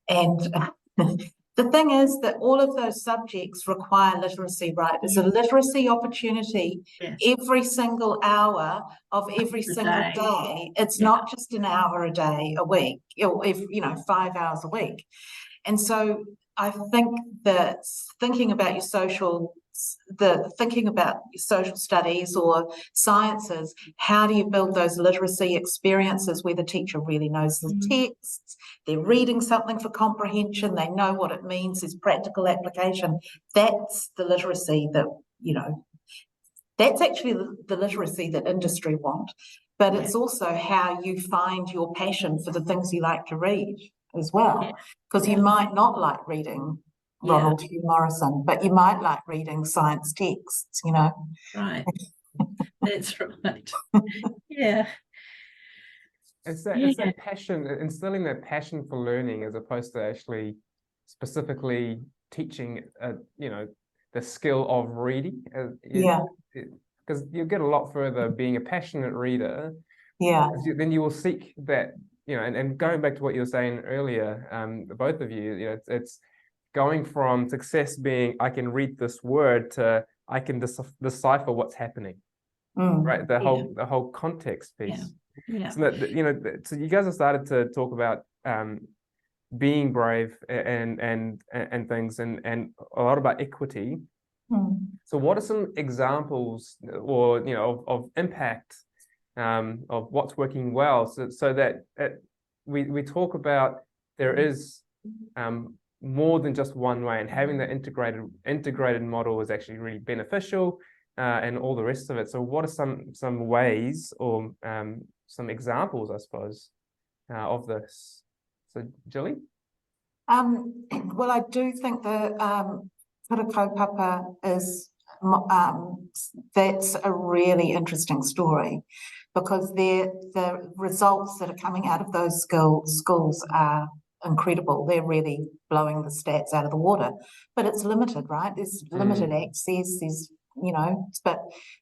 Speaker 2: And the thing is that all of those subjects require literacy, right? There's a literacy opportunity every single hour of every single day. It's not just an hour a day a week, or 5 hours a week. And so I think that thinking about your social studies or sciences, how do you build those literacy experiences where the teacher really knows the texts, they're reading something for comprehension, they know what it means, there's practical application. That's the literacy that, that's actually the literacy that industry want. but it's also how you find your passion for the things you like to read as well. Because you might not like reading Ronald Hugh Morrison, but you might like reading science texts, you know.
Speaker 3: Right. That's right. Yeah.
Speaker 1: It's that passion, instilling that passion for learning as opposed to actually specifically teaching, you know, the skill of reading. Because you get a lot further being a passionate reader.
Speaker 2: Yeah.
Speaker 1: Then you will seek that, you know, and going back to what you were saying earlier, both of you, you know, it's going from success being I can read this word to I can decipher what's happening, right? The whole context piece.
Speaker 3: Yeah.
Speaker 1: So that, you know, so you guys have started to talk about being brave and things and a lot about equity. So what are some examples or, you know, of impact of what's working well, so that we talk about there is more than just one way, and having that integrated model is actually really beneficial, and all the rest of it. So what are some ways or some examples, I suppose, of this? So Jilly?
Speaker 2: Well, I do think the kura kaupapa is that's a really interesting story, because the results that are coming out of those schools are incredible. They're really blowing the stats out of the water, but it's limited, right? There's limited access. There's, you know, but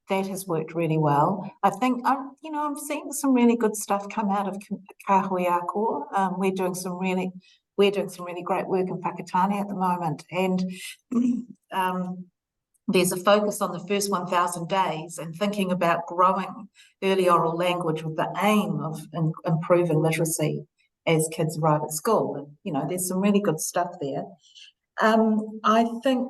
Speaker 2: that has worked really well. I think I'm seeing some really good stuff come out of Aotearoa. We're doing some really great work in Whakatane at the moment, and there's a focus on the first 1,000 days and thinking about growing early oral language with the aim of improving literacy as kids arrive at school. And, you know, there's some really good stuff there. I think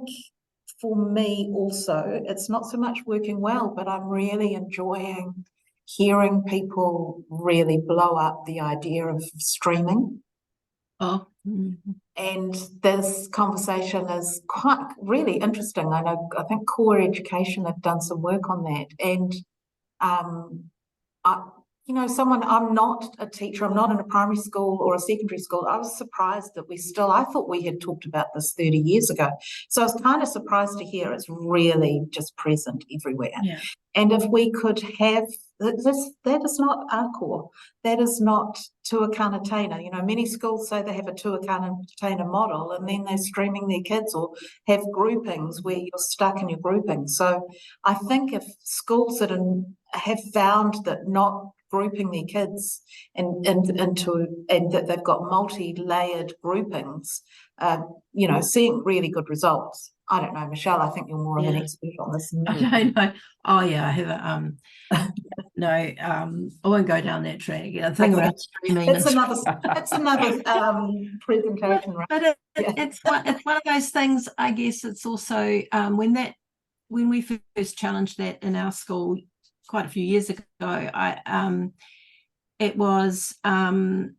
Speaker 2: for me also, it's not so much working well, but I'm really enjoying hearing people really blow up the idea of streaming. And this conversation is quite really interesting. I think Core Education have done some work on that. And I'm not a teacher, I'm not in a primary school or a secondary school. I was surprised that I thought we had talked about this 30 years ago. So I was kind of surprised to hear it's really just present everywhere.
Speaker 3: Yeah.
Speaker 2: And if we could have this, that is not our core. That is not tuakana taina. You know, many schools say they have a tuakana taina model, and then they're streaming their kids or have groupings where you're stuck in your grouping. So I think if schools that have found that not grouping their kids and that they've got multi-layered groupings, seeing really good results. I don't know, Michele, I think you're more of an expert on this.
Speaker 3: I don't know. Oh yeah, I have a no, I won't go down that track. I think about streaming. It's another
Speaker 2: presentation, right?
Speaker 3: But it's one of those things. I guess it's also when we first challenged that in our school quite a few years ago. It was I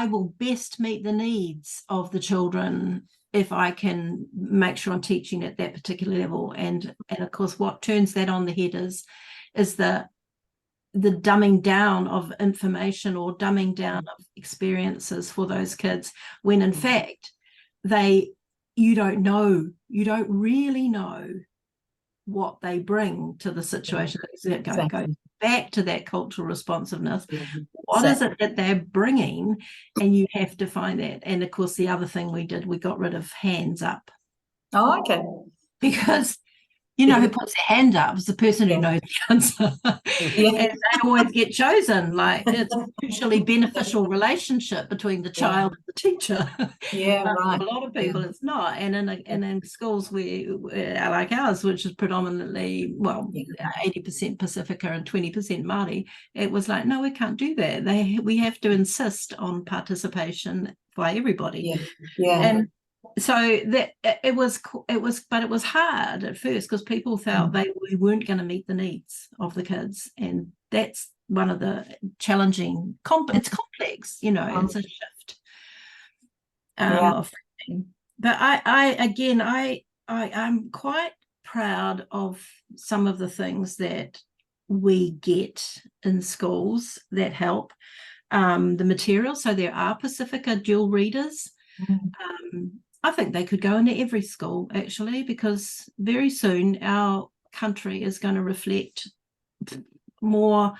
Speaker 3: will best meet the needs of the children if I can make sure I'm teaching at that particular level. And of course, what turns that on the head is the dumbing down of information or dumbing down of experiences for those kids, when in fact you don't really know what they bring to the situation. Go back to that cultural responsiveness. What is it that they're bringing? And you have to find that. And of course, the other thing we did, we got rid of hands up.
Speaker 2: Oh, okay.
Speaker 3: Because who puts their hand up is the person who knows the answer. And they always get chosen. Like, it's a mutually beneficial relationship between the child and the teacher.
Speaker 2: Right.
Speaker 3: A lot of people it's not. And in schools like ours, which is predominantly 80% Pacifica and 20% Māori, it was like, no, we can't do that. We have to insist on participation by everybody. And so that it was hard at first because people felt we weren't going to meet the needs of the kids, and that's one of the challenging. It's complex, it's a shift of thinking. But I'm quite proud of some of the things that we get in schools that help. The material, so there are Pacifica dual readers. I think they could go into every school, actually, because very soon our country is going to reflect more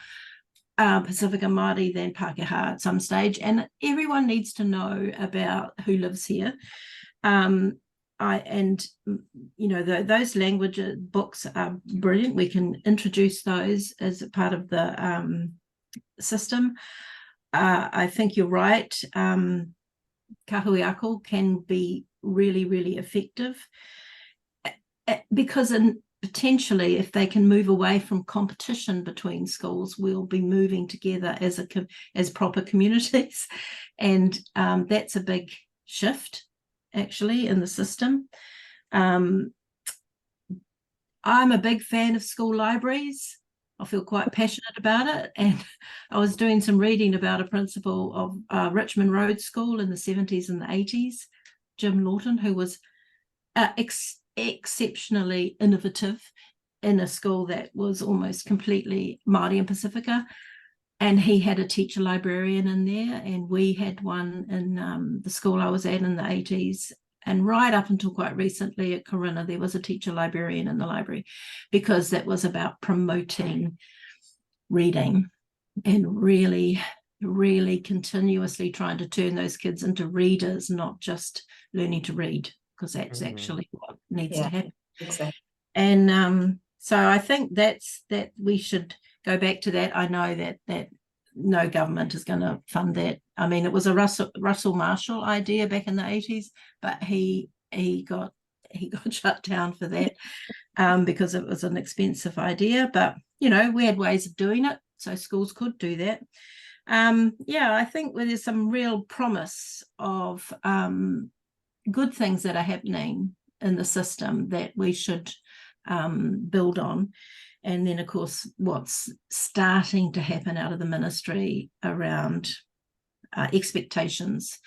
Speaker 3: Pacifica Māori than Pākehā at some stage, and everyone needs to know about who lives here. Those language books are brilliant. We can introduce those as a part of the system. I think you're right. Kahui ako can be really, really effective, because potentially, if they can move away from competition between schools, we'll be moving together as proper communities, and that's a big shift, actually, in the system. I'm a big fan of school libraries. I feel quite passionate about it, and I was doing some reading about a principal of Richmond Road School in the 70s and the 80s, Jim Lawton, who was exceptionally innovative in a school that was almost completely Māori and Pacifica, and he had a teacher librarian in there, and we had one in the school I was at in the 80s, and right up until quite recently at Corinna there was a teacher librarian in the library, because that was about promoting reading and really continuously trying to turn those kids into readers, not just learning to read, because that's actually what needs to happen.
Speaker 2: Exactly.
Speaker 3: And so I think that we should go back to that. I know that no government is going to fund that. I mean, it was a Russell Marshall idea back in the 80s, but he got shut down for that because it was an expensive idea. But we had ways of doing it, so schools could do that. I think there's some real promise of good things that are happening in the system that we should build on. And then, of course, what's starting to happen out of the ministry around expectations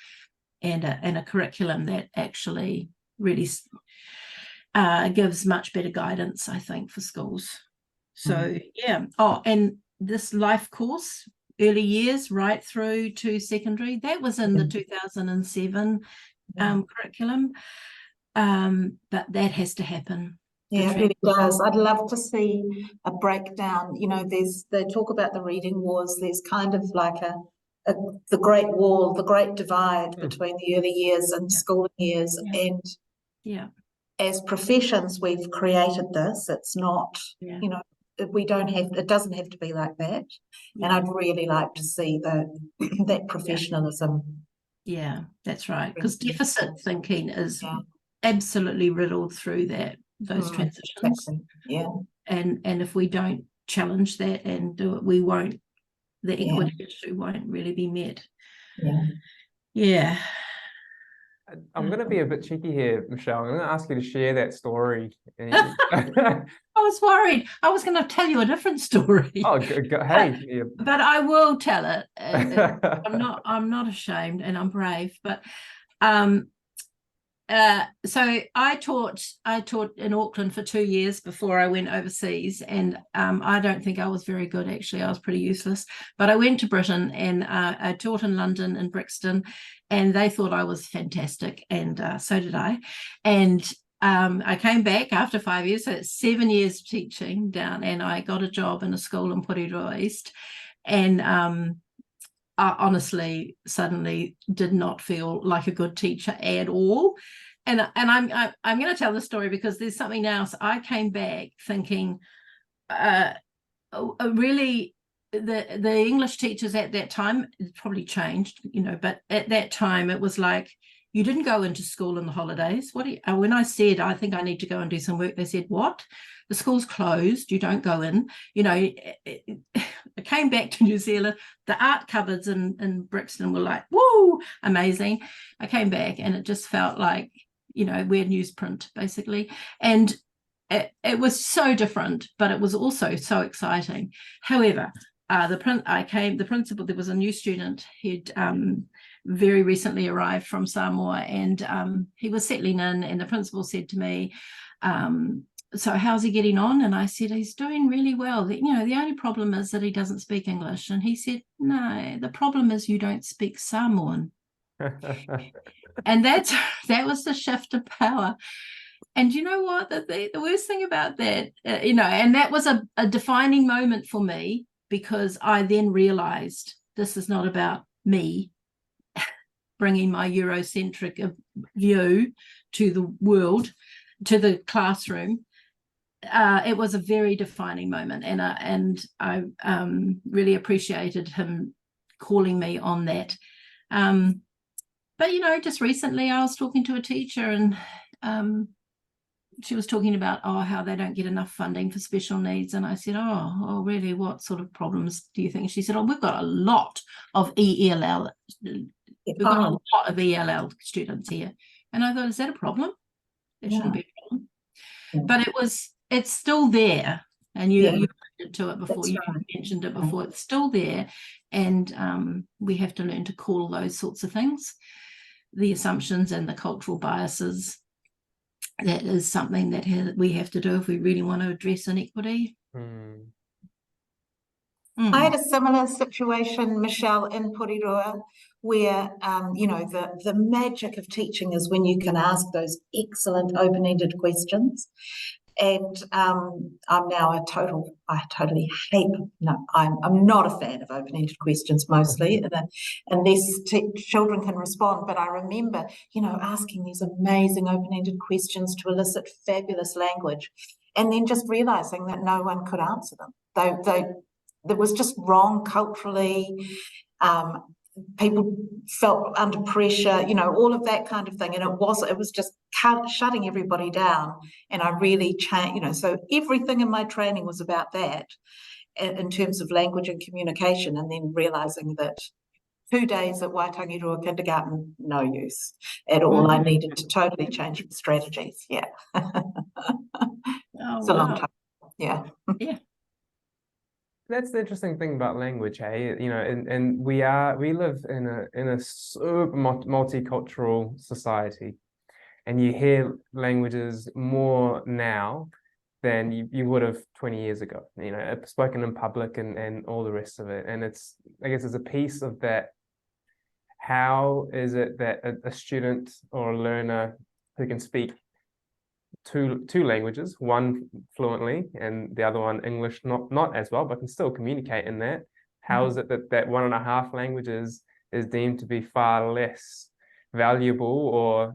Speaker 3: and a curriculum that actually really gives much better guidance, I think, for schools. So, Oh, and this life course, early years right through to secondary, that was in the 2007 curriculum, but that has to happen.
Speaker 2: Yeah, it really does. I'd love to see a breakdown. They talk about the reading wars. There's kind of like the great wall, the great divide between the early years and schooling years. And as professions, we've created this. It's not, it doesn't have to be like that. And I'd really like to see that professionalism.
Speaker 3: Yeah, that's right. Because deficit thinking is absolutely riddled through those transitions.
Speaker 2: Exactly. Yeah.
Speaker 3: And if we don't challenge that and do it, the equity issue won't really be met. Yeah.
Speaker 1: I'm going to be a bit cheeky here, Michele. I'm going to ask you to share that story.
Speaker 3: I was worried. I was going to tell you a different story.
Speaker 1: Oh, hey.
Speaker 3: But I will tell it. I'm not ashamed, and I'm brave. But so I taught in Auckland for 2 years before I went overseas, and I don't think I was very good, actually. I was pretty useless. But I went to Britain, and I taught in London and Brixton, and they thought I was fantastic, and so did I. And I came back after 5 years, so it's 7 years teaching down, and I got a job in a school in Porirua East, and I honestly suddenly did not feel like a good teacher at all. And I'm going to tell the story because there's something else. I came back thinking really the English teachers at that time, it probably changed, but at that time it was like, you didn't go into school in the holidays. When I said, I think I need to go and do some work, they said, what? The school's closed, you don't go in. I came back to New Zealand, the art cupboards in Brixton were like, woo, amazing. I came back and it just felt like, we're newsprint, basically. And it was so different, but it was also so exciting. However, the principal, there was a new student who'd very recently arrived from Samoa, and he was settling in, and the principal said to me, so how's he getting on? And I said, he's doing really well. The only problem is that he doesn't speak English. And he said, no, the problem is you don't speak Samoan. And that was the shift of power. And you know what? The worst thing about that, and that was a defining moment for me, because I then realized this is not about me bringing my Eurocentric view to the world, to the classroom. It was a very defining moment, and I really appreciated him calling me on that. But just recently I was talking to a teacher, and she was talking about how they don't get enough funding for special needs, and I said, oh really, what sort of problems do you think? She said, we've got a lot of ELL. We've got a lot of ELL students here. And I thought, is that a problem? There shouldn't be a problem. But it's still there. And you alluded to it before. You mentioned it before. It's still there. And we have to learn to call those sorts of things, the assumptions and the cultural biases. That is something that we have to do if we really want to address inequity.
Speaker 2: I had a similar situation, Michele, in Porirua, where, the magic of teaching is when you can ask those excellent open-ended questions. And I'm now I totally hate, I'm not a fan of open-ended questions mostly, unless children can respond. But I remember, asking these amazing open-ended questions to elicit fabulous language, and then just realizing that no one could answer them. That was just wrong culturally. People felt under pressure, all of that kind of thing. And it was just shutting everybody down. And I really changed, so everything in my training was about that in terms of language and communication, and then realizing that 2 days at Waitangiroa kindergarten, no use at all. I needed to totally change my strategies. Yeah. It's a long time. Yeah.
Speaker 3: Yeah.
Speaker 1: That's the interesting thing about language, hey? And we live in a super multicultural society, and you hear languages more now than you would have 20 years ago. Spoken in public and all the rest of it. And I guess it's a piece of that. How is it that a student or a learner who can speak two languages, one fluently and the other one English not as well, but can still communicate in that? How is it that 1.5 languages is deemed to be far less valuable or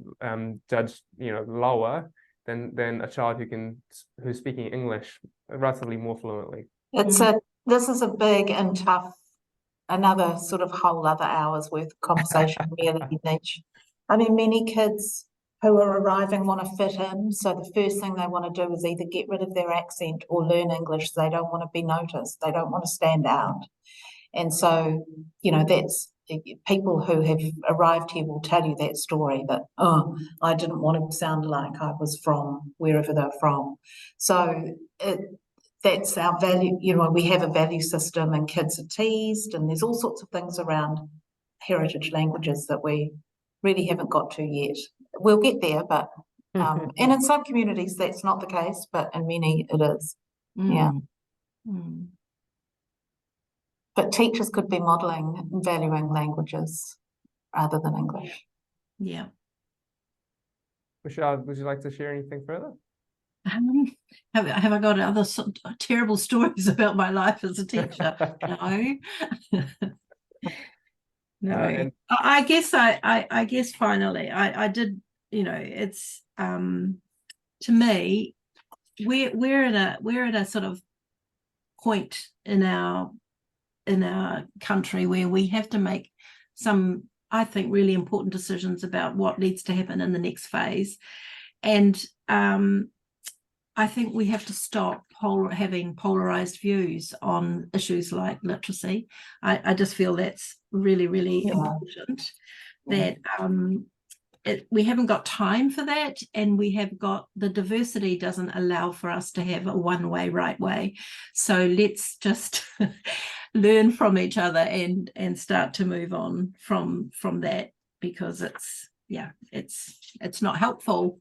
Speaker 1: judged lower than a child who's speaking English relatively more fluently?
Speaker 2: This is a big and tough, another sort of whole other hour's worth of conversation, really, Niche. I mean, many kids who are arriving want to fit in, so the first thing they want to do is either get rid of their accent or learn English. They don't want to be noticed. They don't want to stand out. And so, that's people who have arrived here will tell you that story, that, I didn't want to sound like I was from wherever they're from. So that's our value. We have a value system, and kids are teased, and there's all sorts of things around heritage languages that we really haven't got to yet. We'll get there, but and in some communities that's not the case, but in many it is. Yeah. But teachers could be modelling and valuing languages rather than English.
Speaker 3: Yeah.
Speaker 1: Michele, would you like to share anything further?
Speaker 3: Have I got other terrible stories about my life as a teacher? No. No. I guess finally I did, it's to me, we're at a sort of point in our country where we have to make some, I think, really important decisions about what needs to happen in the next phase. And I think we have to stop having polarized views on issues like literacy. I just feel that's really, really important. That we haven't got time for that, and the diversity doesn't allow for us to have a one-way, right way. So let's just learn from each other and start to move on from that, because it's not helpful.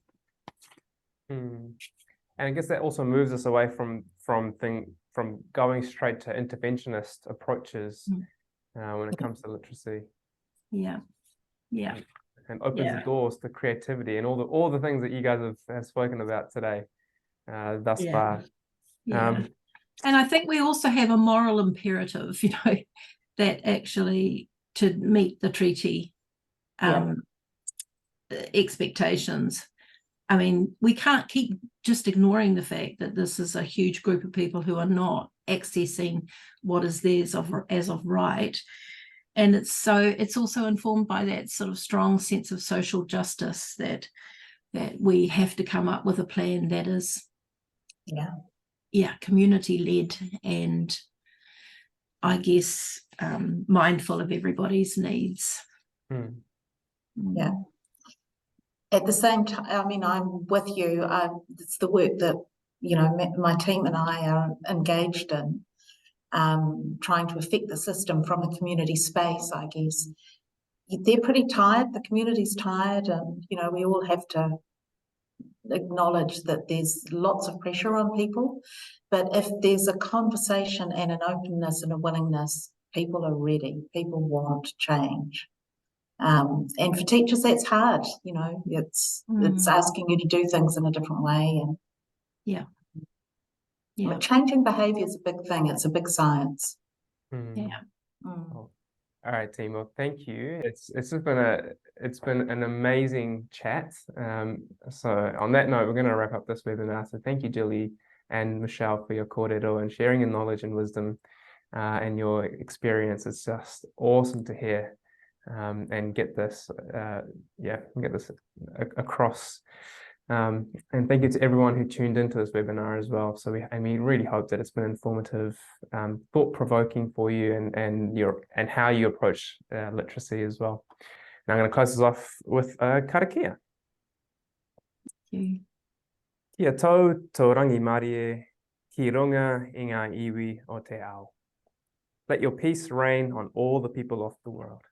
Speaker 1: And I guess that also moves us away from going straight to interventionist approaches when it comes to literacy.
Speaker 3: Yeah.
Speaker 1: And opens the doors to creativity and all the things that you guys have spoken about today thus far.
Speaker 3: And I think we also have a moral imperative, that actually to meet the treaty expectations. I mean, we can't keep just ignoring the fact that this is a huge group of people who are not accessing what is theirs as of right. And it's also informed by that sort of strong sense of social justice that we have to come up with a plan that is community-led and I guess mindful of everybody's needs.
Speaker 2: Yeah. At the same time, I mean, I'm with you. It's the work that, my team and I are engaged in, trying to affect the system from a community space, I guess. They're pretty tired. The community's tired, and, we all have to acknowledge that there's lots of pressure on people. But if there's a conversation and an openness and a willingness, people are ready. People want change. And for teachers, that's hard. It's asking you to do things in a different way. And but changing behaviour is a big thing. It's a big science.
Speaker 1: All right, team. Well, thank you. It's been an amazing chat. So on that note, we're going to wrap up this webinar. So thank you, Jilly and Michele, for your kōrero and sharing your knowledge and wisdom and your experience. It's just awesome to hear and get this across. And thank you to everyone who tuned into this webinar as well. So we really hope that it's been informative, thought-provoking for you and how you approach literacy as well. And I'm going to close this off with karakia. Kia tau tō rangi marie, ki runga i ngā iwi o te ao. Let your peace reign on all the people of the world.